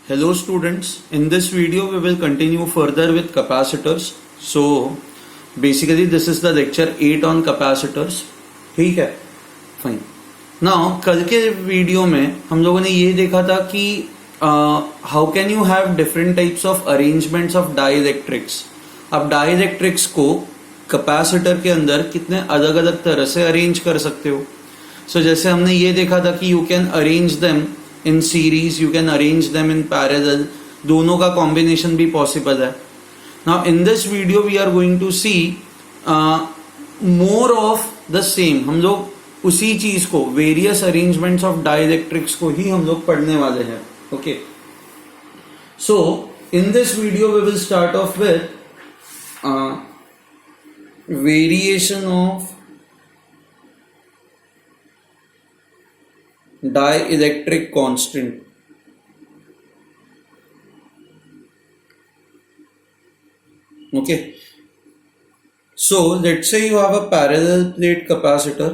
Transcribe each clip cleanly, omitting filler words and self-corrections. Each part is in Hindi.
Hello students, in this video we will continue further with capacitors. So basically this is the lecture 8 on capacitors. ठीक है, fine. Now कल के वीडियो में हम लोगों ने ये देखा था कि how can you have different types of arrangements of dielectrics. आप डाइलेक्ट्रिक्स को कैपेसिटर के अंदर कितने अलग अलग तरह से अरेंज कर सकते हो. सो जैसे हमने ये देखा था कि you can arrange them in series, you can arrange them in parallel, दोनों का कॉम्बिनेशन भी पॉसिबल है. Now in this video we are going to see more of the same. हम लोग उसी चीज को, वेरियस अरेंजमेंट्स ऑफ डाइलेक्ट्रिक्स को ही हम लोग पढ़ने वाले हैं. Okay, so in this video we will start off with variation of dielectric constant. Okay, so let's say you have a parallel plate capacitor.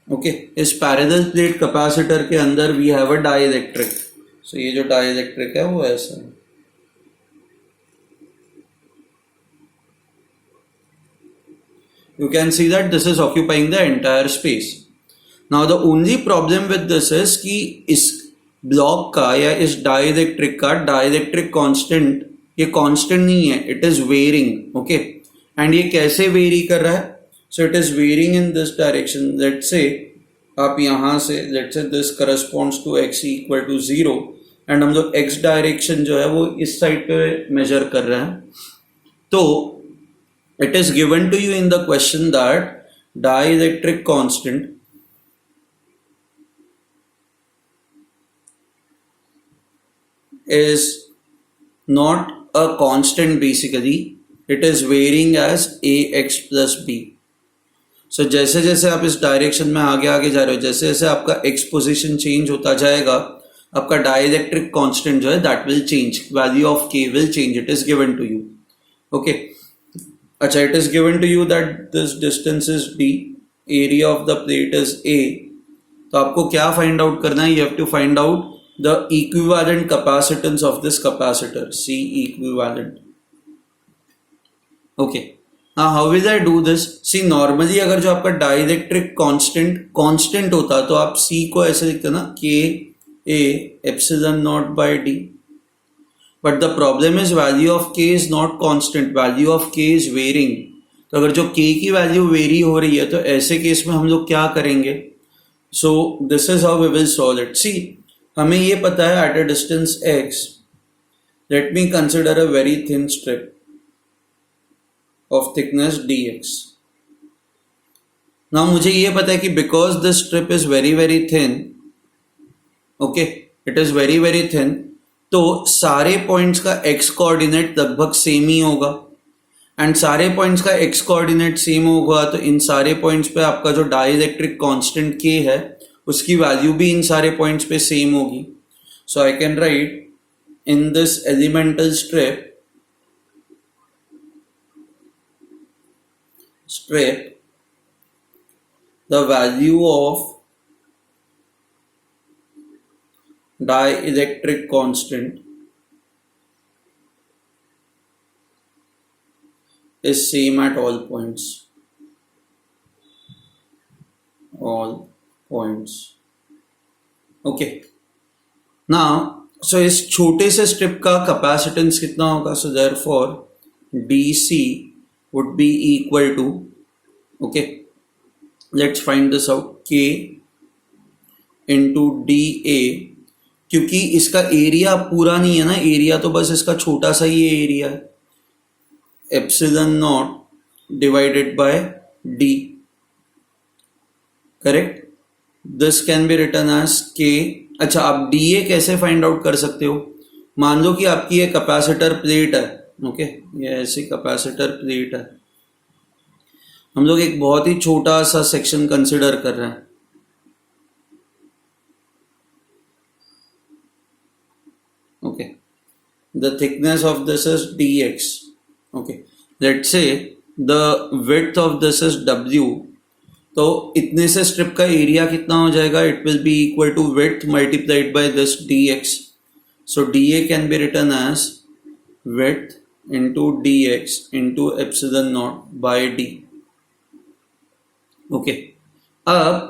Okay, इस parallel plate capacitor के अंदर we have a dielectric. So ये जो dielectric है वो ऐसा है. You can see that this is occupying the entire space. Now the only problem with this is कि इस ब्लॉक का या इस डाइलेक्ट्रिक का डाइलेक्ट्रिक कांस्टेंट ये कांस्टेंट नहीं है, it is varying. Okay, and ये कैसे वेरी कर रहा है? So it is varying in this direction. Let's say आप यहाँ से, let's say this corresponds to x equal to 0 and हम लोग x डायरेक्शन जो है वो इस साइड पे मेजर कर रहे हैं. तो it is given to you in the question that dielectric constant is not a constant. Basically it is varying as ax plus b. So जैसे जैसे आप इस डायरेक्शन में आगे आगे जा रहे हो, जैसे जैसे आपका x पोजिशन चेंज होता जाएगा, आपका डाइलेक्ट्रिक कांस्टेंट जो है that will change, value of k will change. It is given to you. Okay, अच्छा, it is given to you that this distance is d, area of the plate is a. तो आपको क्या फाइंड आउट करना है? You have to find out the equivalent capacitance of this capacitor, C equivalent. Okay, now how will I do this? See, normally अगर जो आपका डाइलेक्ट्रिक कांस्टेंट होता तो आप C को ऐसे लिखते ना, K A epsilon naught by D. But the problem is value of K is not constant, value of K is varying. तो अगर जो K की वैल्यू वेरी हो रही है तो ऐसे केस में हम लोग क्या करेंगे? So this is how we will solve it. See, हमें ये पता है at a distance x, late me consider a very thin strip of thickness dx. Now मुझे ये पता है कि because this strip is very very thin, okay, it is very very thin, तो सारे पॉइंट्स का x कोऑर्डिनेट लगभग सेम ही होगा. एंड सारे पॉइंट्स का x कोऑर्डिनेट सेम होगा तो इन सारे पॉइंट्स पे आपका जो डाइलेक्ट्रिक कांस्टेंट k है उसकी वैल्यू भी इन सारे पॉइंट्स पे सेम होगी. So I can write in this elemental strip the value of dielectric constant is same at all points. Okay, now so इस छोटे से स्ट्रिप का कैपेसिटेंस कितना होगा? So therefore DC would be equal to, okay, let's find this out, K into DA. क्योंकि इसका एरिया पूरा नहीं है ना, एरिया तो बस इसका छोटा सा ही एरिया है, epsilon naught divided by D. Correct, this can be written as K. अच्छा, आप DA कैसे फाइंड आउट कर सकते हो? मान लो कि आपकी ये कैपेसिटर प्लेट है, ओके, ये ऐसी कैपेसिटर प्लेट है. हम लोग एक बहुत ही छोटा सा सेक्शन कंसिडर कर रहे हैं. Okay, the thickness of this is dx. Okay, let's say the width of this is w. तो इतने से स्ट्रिप का एरिया कितना हो जाएगा? It will be equal to width multiplied by this dx. So dA can be written as width into dx into epsilon naught by d. Okay, अब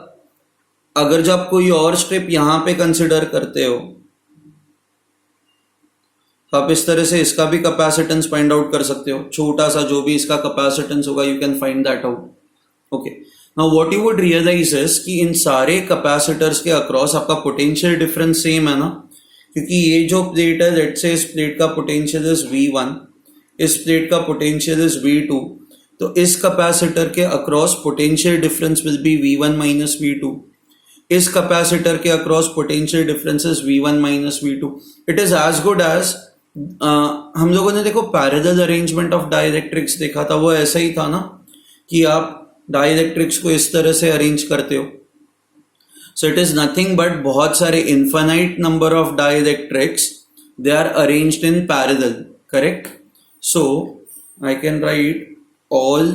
अगर जब आप कोई और स्ट्रिप यहां पे कंसिडर करते हो तो आप इस तरह से इसका भी कैपेसिटेंस फाइंड आउट कर सकते हो, छोटा सा जो भी इसका कैपेसिटेंस होगा you can find that out. Okay, now what you would realize is कि इन सारे कैपेसिटर्स के अक्रॉस आपका पोटेंशियल डिफरेंस सेम है ना, क्योंकि ये जो प्लेट है, लेट्स से इस प्लेट का पोटेंशियल इज V1, इस प्लेट का पोटेंशियल इज V2, तो इस कैपेसिटर के across potential difference will be V1 minus V2. इस कैपेसिटर के across potential difference is V1 minus V2. It is as good as हम लोगों ने देखो पैरेलल अरेंजमेंट ऑफ डाइलेक्ट्रिक्स देखा था, वो ऐसा ही था ना कि आप डाइलेक्ट्रिक्स को इस तरह से अरेंज करते हो. So it is nothing but बहुत सारे infinite number of dielectrics, they are arranged in parallel, correct. So I can write all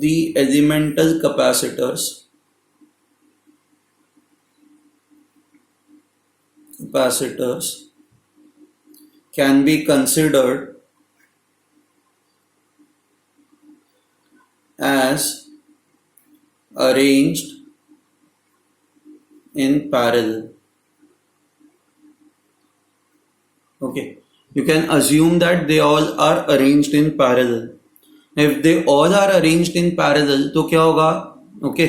the elemental capacitors can be considered as arranged in parallel. Okay, you can assume that they all are arranged in parallel. If they all are arranged in parallel तो क्या होगा? Okay,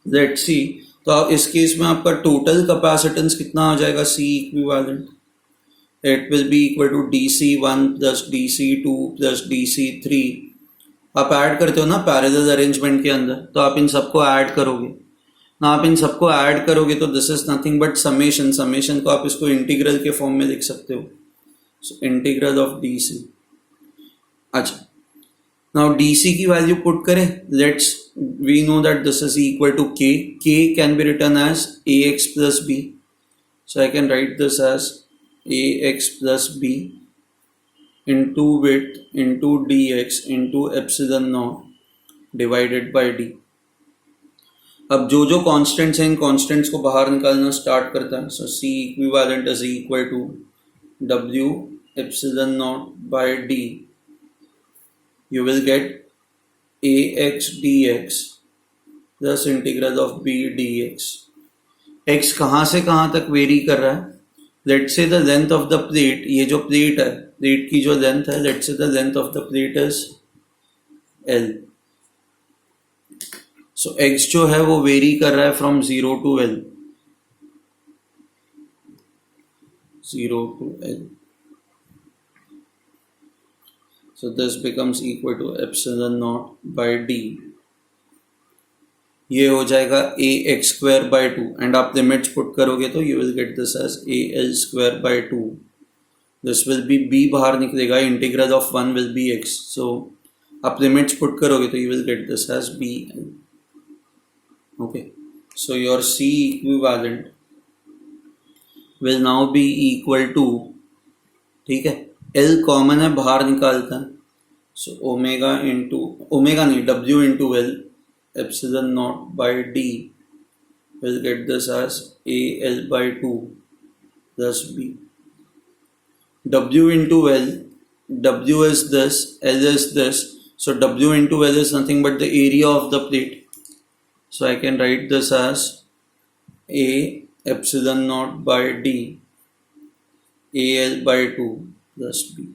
let's see. तो इस केस में आपका टोटल कैपेसिटेंस कितना आ जाएगा? C equivalent, it will be equal to DC1 plus DC2 plus DC3. आप ऐड करते हो ना पैरेलल अरेंजमेंट के अंदर, तो आप इन सबको ऐड करोगे ना, आप इन सबको ऐड करोगे तो this is nothing but summation. Summation को आप इसको इंटीग्रल के फॉर्म में लिख सकते हो. So integral of DC. अच्छा, नाउ DC की वैल्यू पुट करें. Let's we know that this is equal to K. K can be written as AX plus B. So I can write this as AX plus B into width into dx into epsilon naught divided by d. अब जो जो कांस्टेंट्स हैं, इन कांस्टेंट्स को बाहर निकालना स्टार्ट करता है. So C equivalent is equal to W epsilon naught by d. You will get AX dx plus integral of B dx. X कहाँ से कहाँ तक वेरी कर रहा है? Let's say the length of the plate, ये जो प्लेट है, प्लेट की जो लेंथ है, let's say the length of the plate is L. So X जो है वो वेरी कर रहा है from 0 to L. 0 to L. So this becomes equal to epsilon naught by d. ये हो जाएगा ax square by 2 एंड आप लिमिट्स पुट करोगे तो you will get this as al square by 2. This will be b बाहर निकलेगा, integral of 1 will be x. So आप लिमिट्स पुट करोगे तो you will get this as b. Okay, so your C equivalent will now be equal to, ठीक है, L कॉमन है, बाहर निकालता है. सो ओमेगा इंटू ओमेगा नहीं, W into L epsilon naught by d will get this as AL by 2 plus B. W into L, W is this, L is this. So W into L is nothing but the area of the plate. So I can write this as A epsilon naught by d AL by 2 plus B.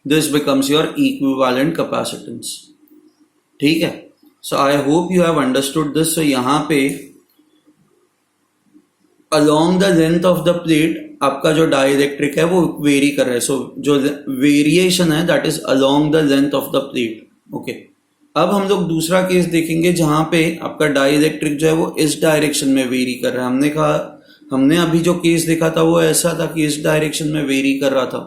This becomes your equivalent capacitance. ठीक है. So I hope you have understood this. So यहाँ पे along the length of the plate आपका जो डाइलेक्ट्रिक है वो वेरी कर रहा है. So जो वेरिएशन है that is along the length of the plate. Okay. अब हम लोग दूसरा केस देखेंगे जहां पे आपका डाइलेक्ट्रिक जो है वो इस डायरेक्शन में वेरी कर रहा है. हमने अभी जो केस देखा था वो ऐसा था कि इस डायरेक्शन में वेरी कर रहा था.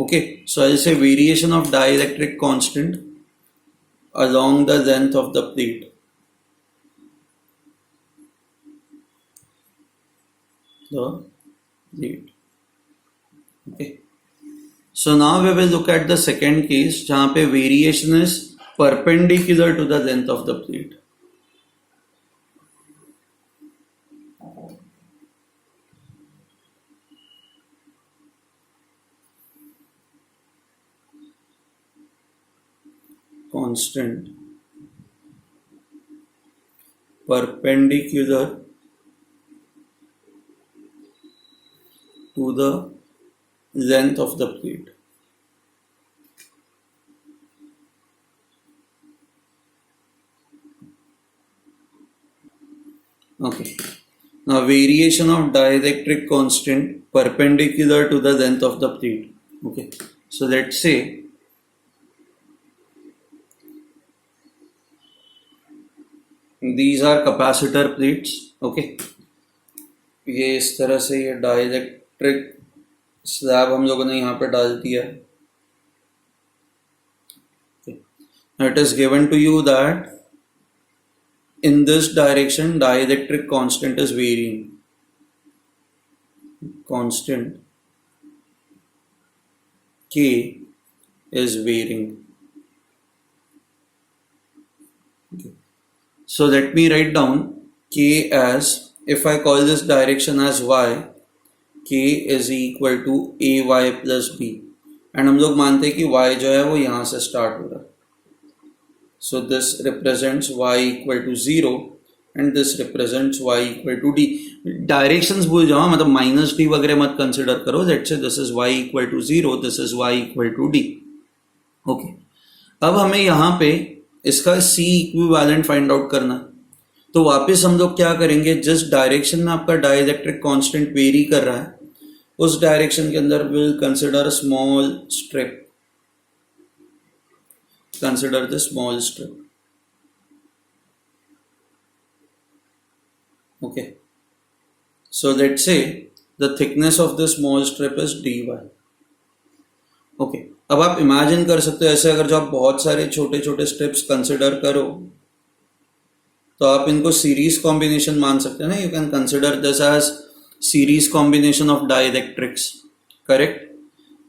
ओके, सो आई से variation of dielectric constant along the length of the plate. The plate. Okay. So now we will look at the second case जहाँ पे variation is perpendicular to the length of the plate. constant perpendicular to the length of the plate. Okay. Now variation of dielectric constant perpendicular to the length of the plate. Okay. So let's say these are capacitor plates. Okay. ये इस तरह से ये डाइलेक्ट्रिक स्लैब हम लोगों ने यहाँ पे डाल दिया है. It is given to you that in this direction dielectric constant is varying. Constant K is varying. Okay. So let me write down K as, if I call this direction as Y, K is equal to AY plus B. And हम लोग मानते हैं कि Y जो है वो यहाँ से स्टार्ट हो रहा है. So this represents y equal to 0 and this represents y equal to d. Directions भूल जाओ, मतलब माइनस डी वगैरह मत कंसिडर करो. Let's say this is y equal to 0, this is y equal to d. Okay. अब हमें यहाँ पे इसका C इक्विवेलेंट फाइंड आउट करना. तो वापस हम लोग क्या करेंगे, जिस डायरेक्शन में आपका डाइलेक्ट्रिक कांस्टेंट वेरी कर रहा है उस डायरेक्शन के अंदर will consider a small strip. Consider the small strip. Okay. So let's say the thickness of the small strip is dy. Okay. अब आप इमेजिन कर सकते हो ऐसे, अगर जो आप बहुत सारे छोटे छोटे स्ट्रिप्स कंसिडर करो तो आप इनको सीरीज कॉम्बिनेशन मान सकते हैं ना. You can consider this as series combination of dielectrics. Correct.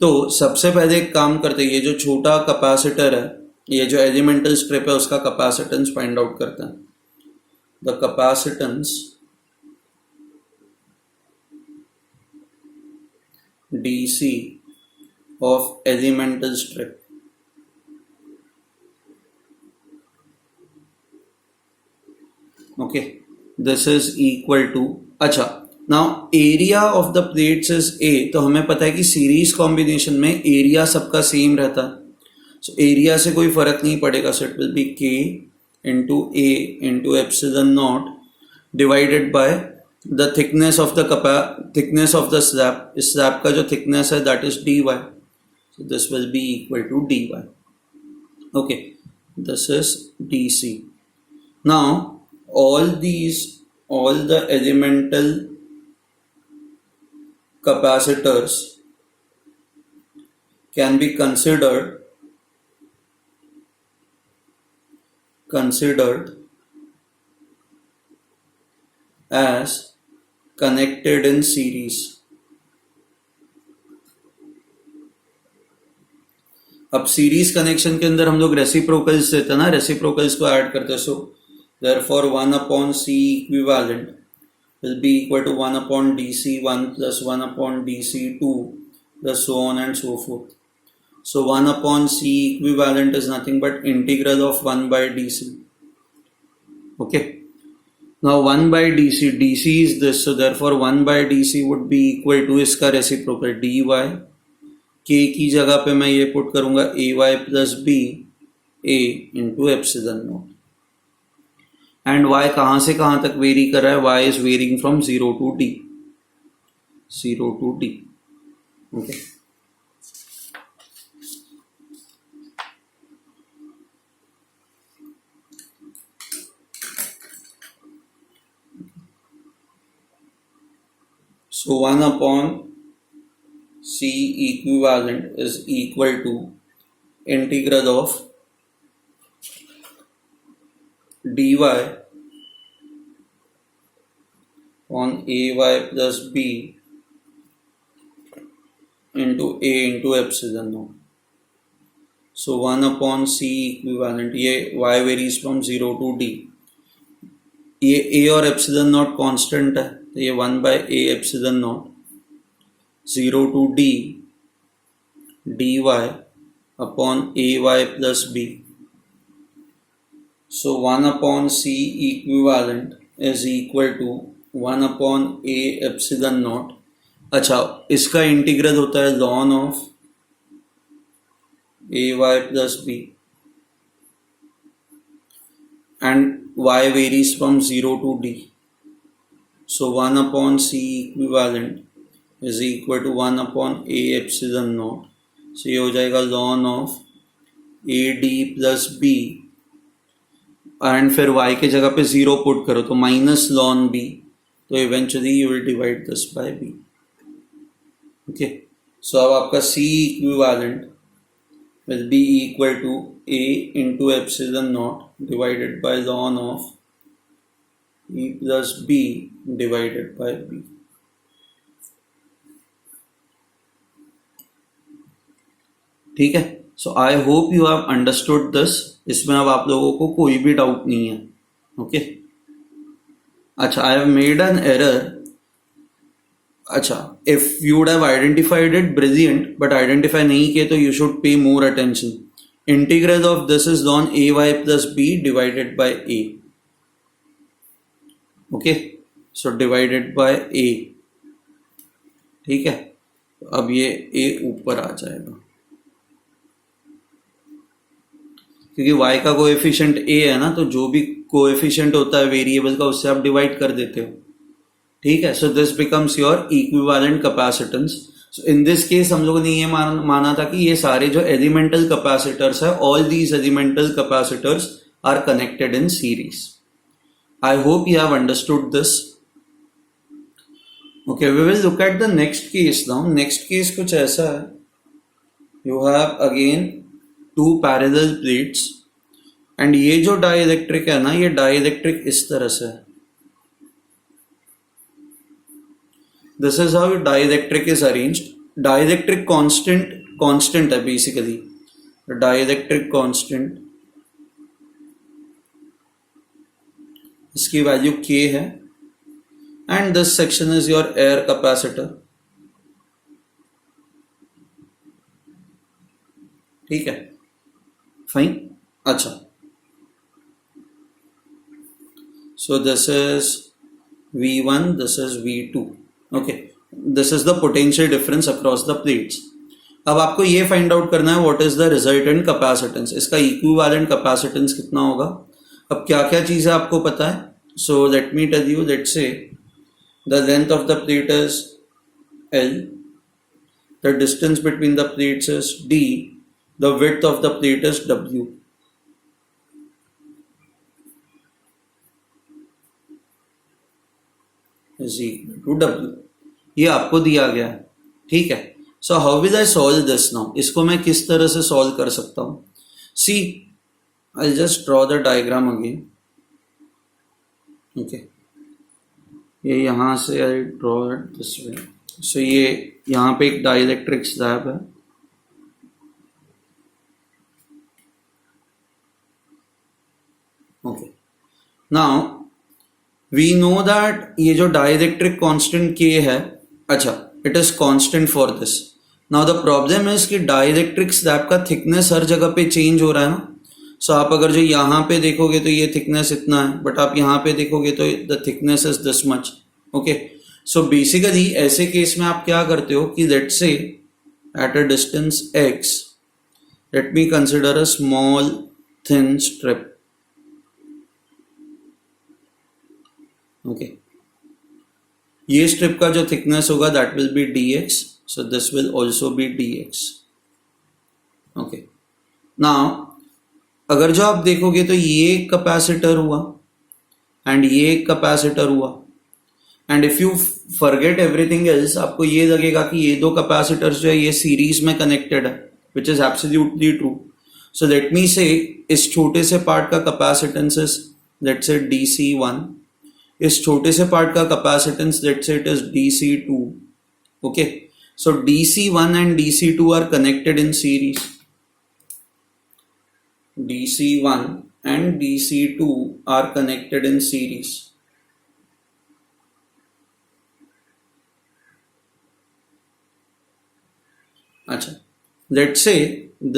तो सबसे पहले एक काम करते हैं, ये जो छोटा कैपेसिटर है, ये जो एलिमेंटल स्ट्रिप है उसका कैपेसिटेंस फाइंड आउट करते हैं. The capacitance DC of elemental strip. Okay. This is equal to, अच्छा now area of the plates is a. तो हमें पता है कि सीरीज कॉम्बिनेशन में एरिया सबका सेम रहता है. So एरिया से कोई फर्क नहीं पड़ेगा. So it will be K into A into epsilon naught divided by the thickness of the slab. इस slab का जो thickness है that is dy. So this will be equal to dy. Okay, this is dc. Now all the elemental capacitors can be considered as connected in series. अब सीरीज कनेक्शन के अंदर हम लोग रेसिप्रोकल्स देते हैं ना, रेसिप्रोकल्स को ऐड करते हैं. So therefore 1 upon C equivalent will be equal to 1 upon DC1 plus 1 upon DC2 plus so on and so forth. So 1 upon C equivalent is nothing but integral of 1 by dc. Okay. Now 1 by dc is this. So therefore 1 by dc would be equal to इसका reciprocal dy. K की जगह पे मैं ये पुट करूंगा ay plus b a into epsilon naught. And y कहाँ से कहाँ तक वेरी कर रहा है? y is varying from 0 to d. 0 to d. Okay. So 1 upon C equivalent is equal to integral of dy on ay plus b into a into epsilon naught. So 1 upon C equivalent, ये y varies from 0 to d. ये a और epsilon naught constant है, तो ये 1 by a epsilon naught 0 to d dy upon ay plus b. So 1 upon C equivalent is equal to 1 upon A epsilon naught. अच्छा, इसका इंटीग्रल होता है ln of ay plus b and y varies from 0 to d. So 1 upon C equivalent is equal to 1 upon A epsilon naught. So ये हो जाएगा ln of AD plus B and फिर y के जगह पे 0 पुट करो तो माइनस ln b, तो eventually you will divide this by b. Okay, so अब आपका C equivalent will be equal to A into epsilon naught divided by ln of E plus b divided by b. ठीक है, so I hope you have understood this. इसमें अब आप लोगों को कोई भी डाउट नहीं है. ओके, अच्छा, I have made an error. अच्छा, if you would have identified it brilliant, but identify नहीं किए तो you should pay more attention. Integral of this is ln ay plus b divided by a. Okay, so divided by a. ठीक है, अब ये a ऊपर आ जाएगा क्योंकि y का कोएफिशिएंट a है ना, तो जो भी कोएफिशिएंट होता है वेरिएबल का उससे आप डिवाइड कर देते हो. ठीक है, so this becomes your equivalent capacitance. So in this case हम लोगों ने ये माना था कि ये सारे जो एलिमेंटल कैपेसिटर्स है, all these elemental capacitors are connected in series. I hope you have understood this. Okay, we will look at the next case now. Next case कुछ ऐसा है. You have again two parallel plates and ये जो डाइलेक्ट्रिक है ना, ये डाइलेक्ट्रिक इस तरह से है. This is how dielectric is arranged. Dielectric constant है बेसिकली. डाइलेक्ट्रिक कांस्टेंट, इसकी वैल्यू k है and this section is your air capacitor. ठीक है, फाइन. अच्छा, so this is V1, this is V2. okay, this is the potential difference across the plates. अब आपको ये फाइंड आउट करना है what is the resultant capacitance. इसका इक्विवेलेंट कैपेसिटेंस कितना होगा. अब क्या क्या चीजें आपको पता है. So let me tell you. Let's say the length of the plate is L, the distance between the plates is D, the width of the plate is W. is equal to W. ये आपको दिया गया है. ठीक है, so how will I solve this now. इसको मैं किस तरह से सॉल्व कर सकता हूं. See, I just draw the diagram again. Okay, ये यहां से I draw it this way. So ये यहां पे एक डाइलेक्ट्रिक स्लैब है. Okay, now we know that ये जो डाइलेक्ट्रिक कांस्टेंट k है, अच्छा, it is constant for this. Now the problem is कि डाइलेक्ट्रिक स्लैब का थिकनेस हर जगह पे चेंज हो रहा है ना. सो आप अगर जो यहाँ पे देखोगे तो ये थिकनेस इतना है, बट आप यहाँ पे देखोगे तो the thickness is this much. Okay, so basically ऐसे केस में आप क्या करते हो कि let's say at a distance x, late me consider a small thin strip. Okay, ये स्ट्रिप का जो थिकनेस होगा that will be dx. So this will also be dx. Okay, now अगर जो आप देखोगे तो ये कैपेसिटर हुआ एंड ये कैपेसिटर हुआ, and if you forget everything else, आपको ये लगेगा कि ये दो कैपेसिटर्स जो है ये सीरीज में कनेक्टेड है, which is absolutely true. So let मी से इस छोटे से पार्ट का capacitance is let's say dc1, इस छोटे से पार्ट का capacitance let's say it is dc2. Okay, so dc1 and dc2 are connected in series. dc1 and dc2 are connected in series. अच्छा, let's say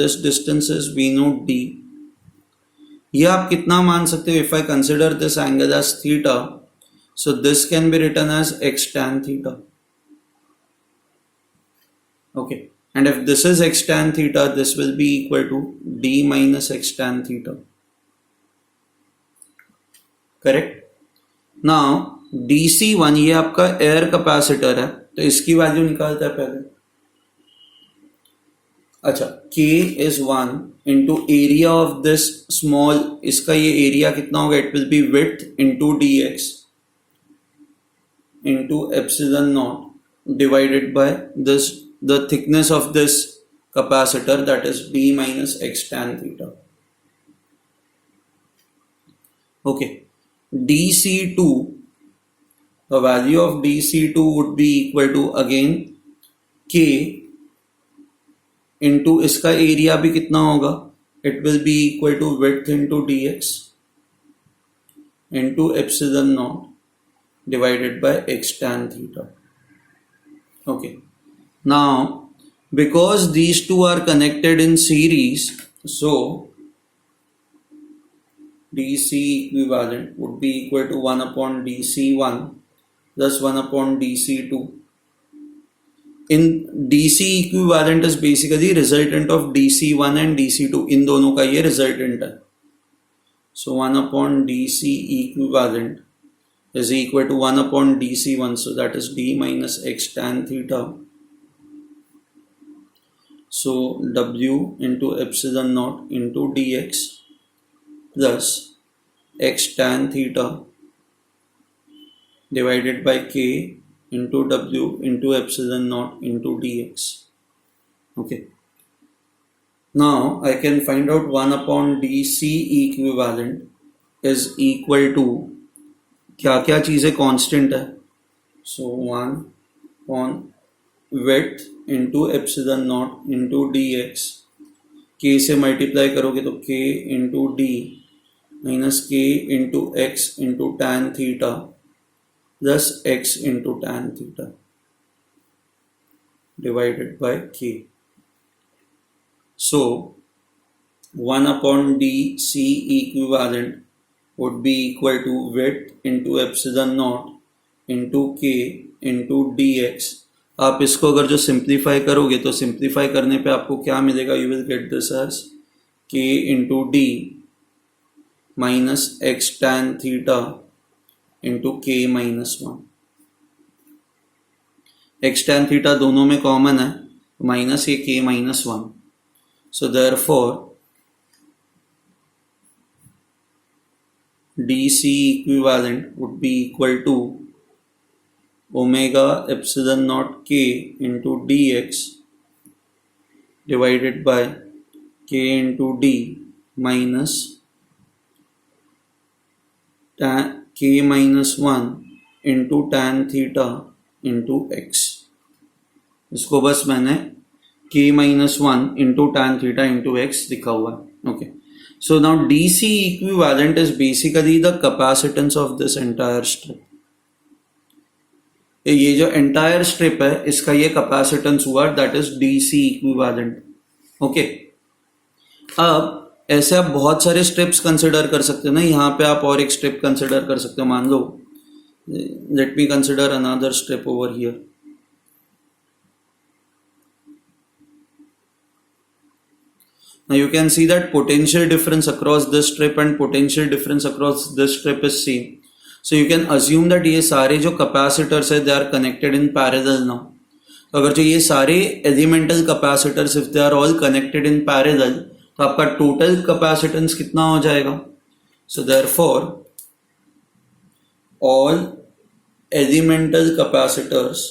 this distance is we know d ये आप कितना मान सकते हो? If I consider this angle as theta, so this can be written as x tan theta. Okay, and if this is x tan theta, this will be equal to d minus x tan theta. Correct. Now dc1 ये आपका एयर कैपेसिटर है, तो इसकी वैल्यू निकालते हैं पहले. अच्छा, k is 1 into area of this small, इसका ये एरिया कितना होगा? It will be width into dx into epsilon naught divided by this, the thickness of this capacitor, that is d minus x tan theta. Okay, dc2, the value of dc2 would be equal to again k into इसका एरिया भी कितना होगा? It will be equal to width into dx into epsilon naught divided by x tan theta. Okay, now because these two are connected in series, so dc equivalent would be equal to 1 upon dc1 plus 1 upon dc2. In dc equivalent is basically resultant of dc1 and dc2, इन दोनों का ये resultant है. So 1 upon dc equivalent is equal to 1 upon dc1, so that is d minus x tan theta. So w into epsilon naught into dx plus x tan theta divided by k into w into epsilon naught into dx. Okay, now I can find out 1 upon dc equivalent is equal to, क्या क्या चीजें कांस्टेंट है? So 1 upon width into epsilon naught into dx, k से मल्टीप्लाई करोगे तो k into d minus k into x into tan theta plus x into tan theta divided by k. So 1 upon dc equivalent would be equal to width into epsilon naught into k into dx. आप इसको अगर जो सिंप्लीफाई करोगे तो सिंप्लीफाई करने पे आपको क्या मिलेगा? You will get this as k into d minus x tan theta into k minus 1. x tan theta दोनों में कॉमन है, माइनस ये k minus 1. So therefore dc equivalent would be equal to omega epsilon naught k into dx divided by k into d minus tan k minus 1 into tan theta into x. इसको बस मैंने k minus 1 into tan theta into x लिखा हुआ है. Okay, so now dc equivalent is basically the capacitance of this entire strip. ये जो entire strip है इसका ये capacitance हुआ, that is dc equivalent. Okay, अब ऐसे आप बहुत सारे स्ट्रिप्स कंसिडर कर सकते हो ना. यहाँ पे आप और एक स्ट्रिप कंसिडर कर सकते हो. मान लो, let me consider another strip over here. Now you can see that potential difference across this strip and potential difference across this strip is same. So you can assume that ये सारे जो capacitors है they are connected in parallel now. तो अगर जो ये सारे elemental capacitors if they are all connected in parallel, तो आपका total capacitance कितना हो जाएगा? So therefore all elemental capacitors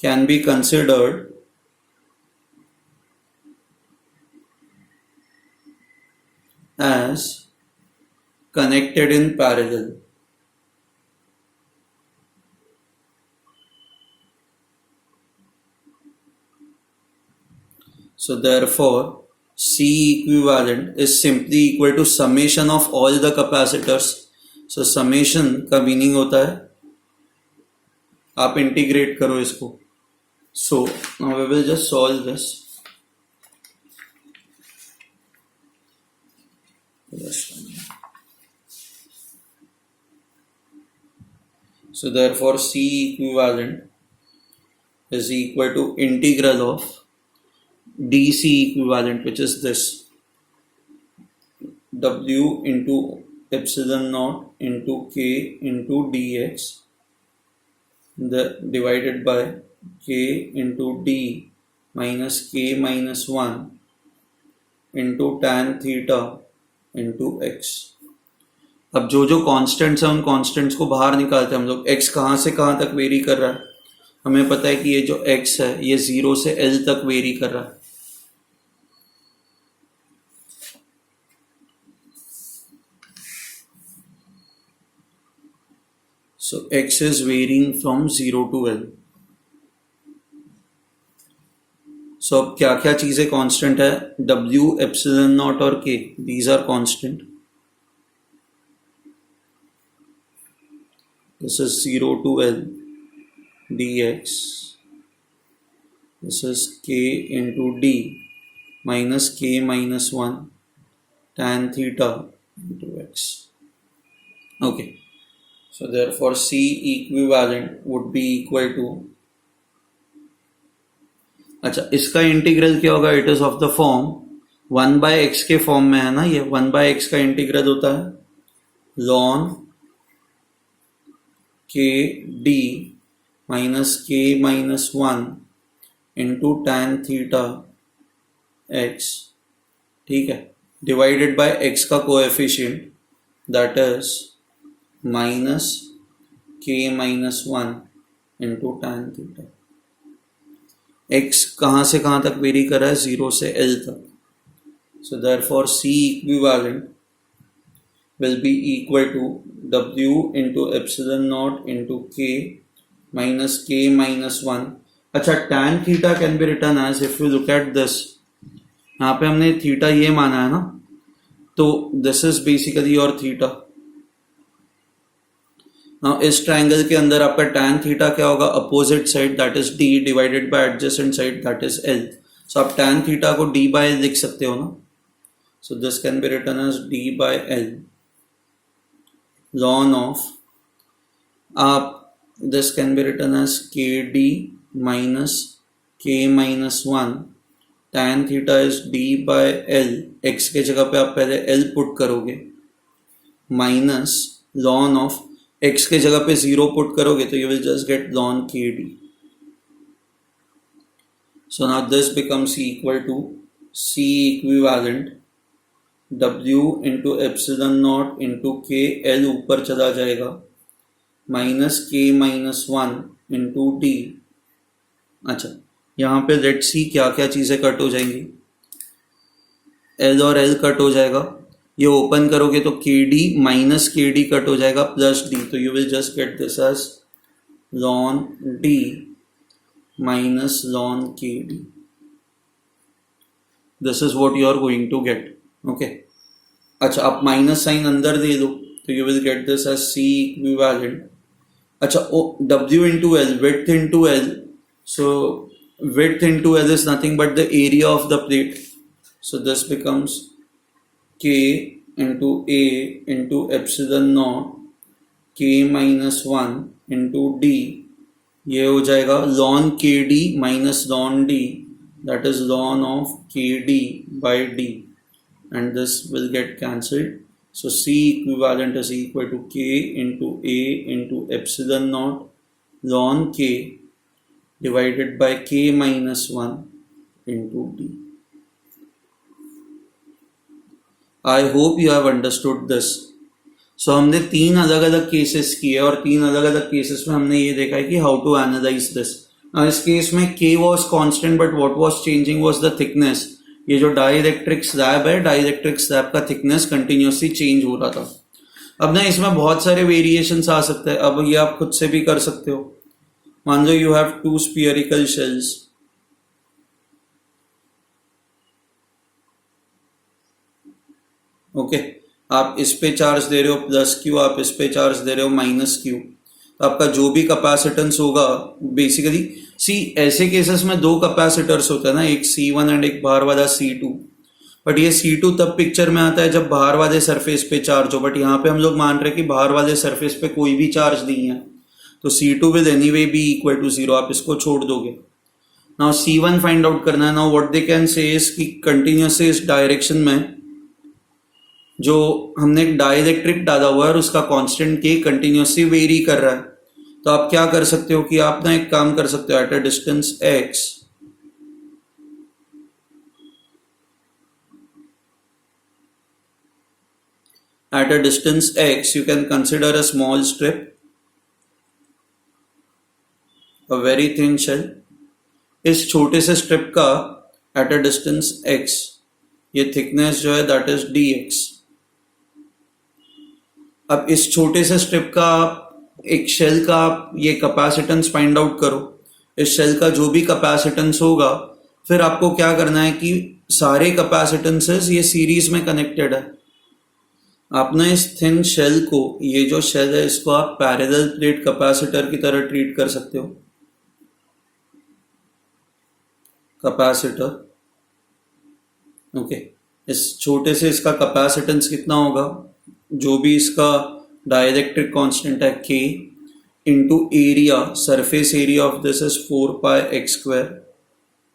can be considered as connected in parallel. So therefore C equivalent is simply equal to summation of all the capacitors. So summation का मीनिंग होता है आप इंटीग्रेट करो इसको. So now we will just solve this. So therefore C equivalent is equal to integral of dC equivalent, which is this, W into epsilon naught into K into dx, divided by K into d minus K minus 1 into tan theta into x. अब जो जो कॉन्स्टेंट्स हैं उन कॉन्स्टेंट्स को बाहर निकालते हैं हम लोग. x कहाँ से कहाँ तक वेरी कर रहा है, हमें पता है कि ये जो x है ये 0 से L तक वेरी कर रहा है. So x is varying from 0 to L. So अब क्या क्या चीजें कांस्टेंट है, W, एप्सिलॉन नॉट और K, these are constant. This is 0 to L dx. This is K into d minus K minus 1 tan theta into x. Okay. So therefore C equivalent would be equal to, अच्छा इसका इंटीग्रल क्या होगा, it is of the form 1/x के फॉर्म में है ना, ये 1/x का इंटीग्रल होता है ln k d minus k minus 1 into tan theta x, ठीक है, डिवाइडेड बाय x का coefficient that is minus k minus 1 into tan theta. x कहाँ से कहाँ तक वेरी कर रहा है, 0 से L तक. So therefore C equivalent will be equal to W into epsilon naught into K minus K minus 1. अच्छा tan theta can be written as, if you look at this, यहाँ पे हमने थीटा ये माना है ना, तो this is basically your theta. Now इस ट्रायंगल के अंदर आपका tan थीटा क्या होगा, opposite side that is d divided by adjacent side that is L. So आप tan थीटा को d बाय L लिख सकते हो ना. So this can be written as d by L ln of, आप this can be written as k d minus k minus 1 tan theta is d by L. x के जगह पे आप पहले L पुट करोगे माइनस ln ऑफ x के जगह पे 0 पुट करोगे तो you will just get ln kd. So now this becomes equal to C equivalent W into epsilon naught into K, L ऊपर चला जाएगा, minus K minus 1 into D. अच्छा यहाँ पे लेट्स सी क्या क्या चीजें कट हो जाएंगी, L और L कट हो जाएगा, ये ओपन करोगे तो KD माइनस KD कट हो जाएगा प्लस D, तो you will just get this as ln D minus ln KD. This is what you are going to get. Okay, अच्छा आप माइनस साइन अंदर दे दो तो you will get this as C equivalent. अच्छा W into L, width into L, so width into L is nothing but the area of the plate, so this becomes K into A into epsilon naught K minus 1 into D. ये हो जाएगा ln KD minus ln D, that is ln of KD by D, and this will get cancelled. So C equivalent is equal to K into A into epsilon naught ln K divided by K minus 1 into D. I hope you have understood this. So हमने 3 अलग अलग केसेस किए और 3 अलग अलग केसेस में हमने ये देखा है कि हाउ टू एनालाइज दिस. इस केस में K was constant but what was changing was the thickness. ये जो डाइइलेक्ट्रिक स्लैब है, डाइइलेक्ट्रिक स्लैब का थिकनेस कंटिन्यूसली चेंज हो रहा था. अब ना इसमें बहुत सारे वेरिएशंस आ सकते हैं. अब ये आप खुद से भी कर सकते हो. मान लो you have 2 spherical shells, okay, आप इस पे चार्ज दे रहे हो प्लस क्यू, आप इस पे चार्ज दे रहे हो माइनस क्यू. तो आपका जो भी कैपेसिटेंस होगा बेसिकली, सी ऐसे केसेस में दो कैपेसिटर्स होता है ना, एक C1 एंड एक बाहर वाला C2, बट ये C2 तब पिक्चर में आता है जब बाहर वाले सरफेस पे चार्ज हो, बट यहाँ पे हम लोग मान रहे हैं कि बाहर वाले सरफेस पे कोई भी चार्ज नहीं है, तो C2 will anyway be equal to 0, आप इसको छोड़ दोगे। नाउ C1 फाइंड आउट करना है। Now what they can say is कि कंटिन्यूस इस डायरेक्शन में जो हमने एक डाइलेक्ट्रिक डाला हुआ है और उसका कांस्टेंट K कंटिन्यूसली वेरी कर रहा है, तो आप क्या कर सकते हो कि आप ना एक काम कर सकते हो, at a distance x at a distance x you can consider a small strip, a very thin shell। इस छोटे से स्ट्रिप का at a distance x ये थिकनेस जो है दैट इज dx। अब इस छोटे से स्ट्रिप का एक शेल का आप ये कैपेसिटेंस फाइंड आउट करो, इस शेल का जो भी कैपेसिटेंस होगा, फिर आपको क्या करना है कि सारे कैपेसिटेंसेस ये सीरीज में कनेक्टेड है। आप ना इस थिन शेल को, ये जो शेल है इसको आप पैरेलल प्लेट कैपेसिटर की तरह ट्रीट कर सकते हो। कैपेसिटर, ओके, इस छोटे से इसका कैपेसिटेंस कितना होगा, जो भी इसका डाइलेक्ट्रिक कांस्टेंट है K into area, surface area of this is 4 pi x square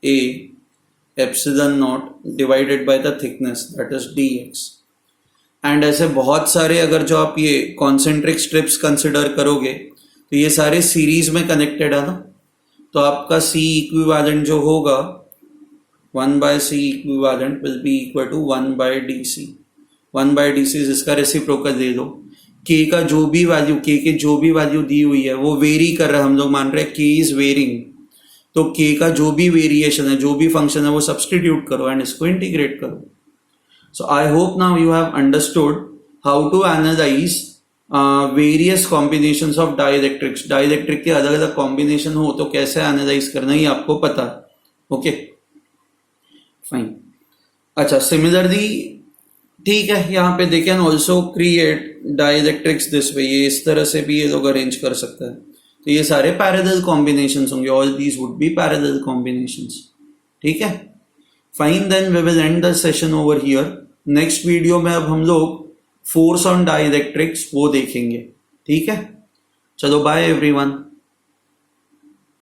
A epsilon naught divided by the thickness that is dx। And ऐसे बहुत सारे अगर जो आप ये कॉन्सेंट्रिक स्ट्रिप्स कंसिडर करोगे तो ये सारे सीरीज में कनेक्टेड है ना, तो आपका C इक्विवेलेंट जो होगा 1 by C equivalent will be equal to 1 by DC। 1 by DC जिसका रेसिप्रोकल दे दो, K का जो भी वैल्यू, K के जो भी वैल्यू दी हुई है वो वेरी कर रहा है, हम लोग मान रहे हैं K इज वेरिंग, तो K का जो भी वेरिएशन है, जो भी फंक्शन है वो सब्सटीट्यूट करो एंड इसको इंटीग्रेट करो। So I hope now you have understood how to analyze various combinations of dielectrics। Dielectric के अलग अलग कॉम्बिनेशन हो तो कैसे एनालाइज करना ही आपको पता है। Okay fine. अच्छा, सिमिलरली ठीक है, यहाँ पे they can also create dielectrics this way, ये इस तरह से भी ये लोग अरेंज कर सकते हैं, तो ये सारे पैरेलल कॉम्बिनेशंस होंगे, all these would be parallel combinations. ठीक है fine, then we will end the session over here. Next video में अब हम लोग फोर्स ऑन डाइलेक्ट्रिक्स वो देखेंगे। ठीक है, चलो बाय एवरीवन।